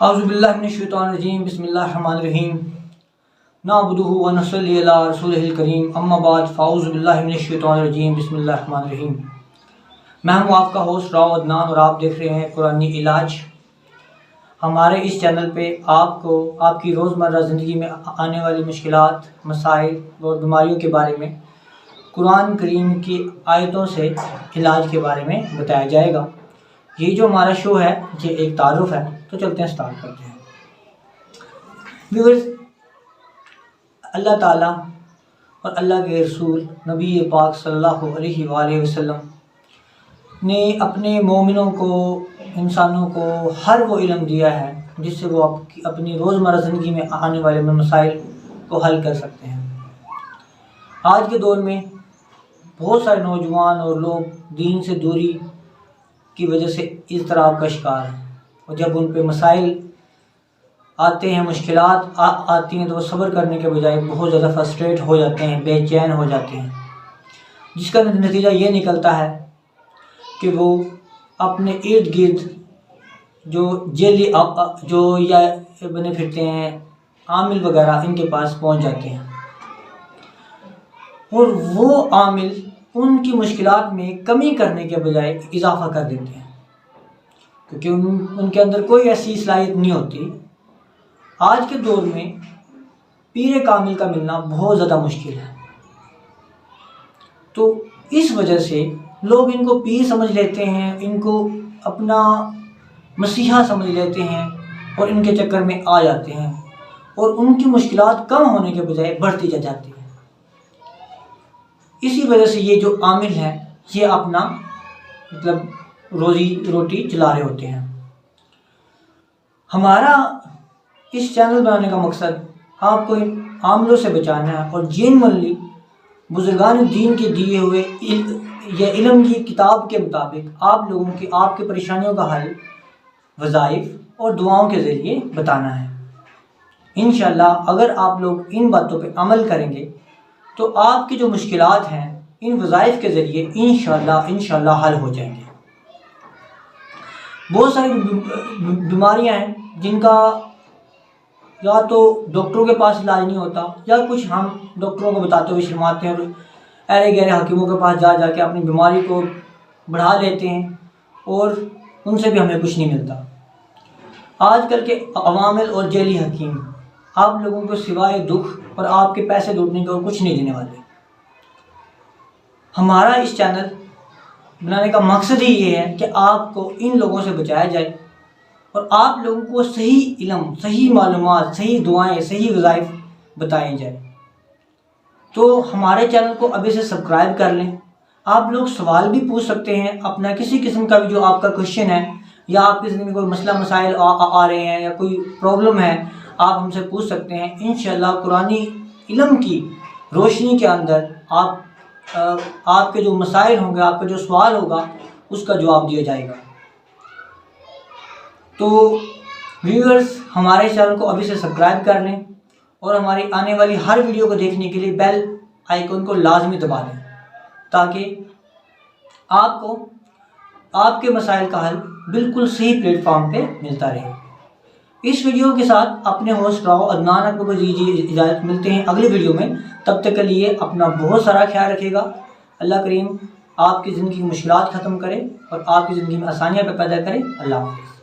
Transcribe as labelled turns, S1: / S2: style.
S1: اعوذ باللہ من الشیطان الرجیم بسم اللہ الرحمن الرحیم نعبدہ و نصلی علی رسولہ الکریم اما بعد فاعوذ باللہ من الشیطان الرجیم بسم اللہ الرحمن الرحیم۔ میں ہوں آپ کا ہوسٹ راؤ عدنان اور آپ دیکھ رہے ہیں قرآنی علاج۔ ہمارے اس چینل پہ آپ کو آپ کی روزمرہ زندگی میں آنے والی مشکلات، مسائل اور بیماریوں کے بارے میں قرآن کریم کی آیتوں سے علاج کے بارے میں بتایا جائے گا۔ یہ جو ہمارا شو ہے یہ ایک تعارف ہے، تو چلتے ہیں سٹارٹ کرتے ہیں۔ ویورز، اللہ تعالیٰ اور اللہ کے رسول نبی پاک صلی اللہ علیہ وآلہ وسلم نے اپنے مومنوں کو، انسانوں کو ہر وہ علم دیا ہے جس سے وہ اپنی روزمرہ زندگی میں آنے والے مسائل کو حل کر سکتے ہیں۔ آج کے دور میں بہت سارے نوجوان اور لوگ دین سے دوری کی وجہ سے اضطراب کا شکار ہیں، اور جب ان پہ مسائل آتے ہیں، مشکلات آتی ہیں، تو وہ صبر کرنے کے بجائے بہت زیادہ فرسٹریٹ ہو جاتے ہیں، بے چین ہو جاتے ہیں، جس کا نتیجہ یہ نکلتا ہے کہ وہ اپنے ارد گرد جو یا بنے پھرتے ہیں عامل وغیرہ، ان کے پاس پہنچ جاتے ہیں، اور وہ عامل ان کی مشکلات میں کمی کرنے کے بجائے اضافہ کر دیتے ہیں، کیونکہ ان کے اندر کوئی ایسی صلاحیت نہیں ہوتی۔ آج کے دور میں پیر کامل کا ملنا بہت زیادہ مشکل ہے، تو اس وجہ سے لوگ ان کو پیر سمجھ لیتے ہیں، ان کو اپنا مسیحا سمجھ لیتے ہیں اور ان کے چکر میں آ جاتے ہیں، اور ان کی مشکلات کم ہونے کے بجائے بڑھتی جاتی ہیں۔ اسی وجہ سے یہ جو عامل ہیں یہ اپنا روزی روٹی چلا رہے ہوتے ہیں۔ ہمارا اس چینل بنانے کا مقصد آپ کو ان عاملوں سے بچانا ہے، اور جینوینلی بزرگان دین کے دیے ہوئے یا علم کی کتاب کے مطابق آپ لوگوں کی آپ کے پریشانیوں کا حل وظائف اور دعاؤں کے ذریعے بتانا ہے۔ انشاءاللہ اگر آپ لوگ ان باتوں پہ عمل کریں گے تو آپ کی جو مشکلات ہیں ان وظائف کے ذریعے انشاءاللہ حل ہو جائیں گے۔ بہت ساری بیماریاں ہیں جن کا یا تو ڈاکٹروں کے پاس علاج نہیں ہوتا، یا کچھ ہم ڈاکٹروں کو بتاتے ہوئے شرماتے ہیں اور ایرے گہرے حکیموں کے پاس جا کے اپنی بیماری کو بڑھا لیتے ہیں، اور ان سے بھی ہمیں کچھ نہیں ملتا۔ آج کل کے عوامل اور جیلی حکیم آپ لوگوں کو سوائے دکھ اور آپ کے پیسے لوٹنے کے اور کچھ نہیں دینے والے۔ ہمارا اس چینل بنانے کا مقصد ہی یہ ہے کہ آپ کو ان لوگوں سے بچایا جائے، اور آپ لوگوں کو صحیح علم، صحیح معلومات، صحیح دعائیں، صحیح وظائف بتائیں جائیں۔ تو ہمارے چینل کو ابھی سے سبسکرائب کر لیں۔ آپ لوگ سوال بھی پوچھ سکتے ہیں، اپنا کسی قسم کا بھی جو آپ کا کوشچن ہے، یا آپ کی زندگی میں کوئی مسئلہ مسائل آ رہے ہیں، یا کوئی پرابلم ہے، آپ ہم سے پوچھ سکتے ہیں۔ انشاءاللہ قرآنی علم کی روشنی کے اندر آپ کے جو مسائل ہوں گے، آپ کا جو سوال ہوگا، اس کا جواب دیا جائے گا۔ تو ویورز، ہمارے چینل کو ابھی سے سبسکرائب کر لیں، اور ہماری آنے والی ہر ویڈیو کو دیکھنے کے لیے بیل آئیکن کو لازمی دبا دیں، تاکہ آپ کو آپ کے مسائل کا حل بالکل صحیح پلیٹ فارم پہ ملتا رہے۔ اس ویڈیو کے ساتھ اپنے ہوسٹ راؤ عدنان کو دیجیے اجازت۔ ملتے ہیں اگلی ویڈیو میں، تب تک کے لیے اپنا بہت سارا خیال رکھے گا۔ اللہ کریم آپ کی زندگی کی مشکلات ختم کرے اور آپ کی زندگی میں آسانیاں پیدا کرے۔ اللہ حافظ۔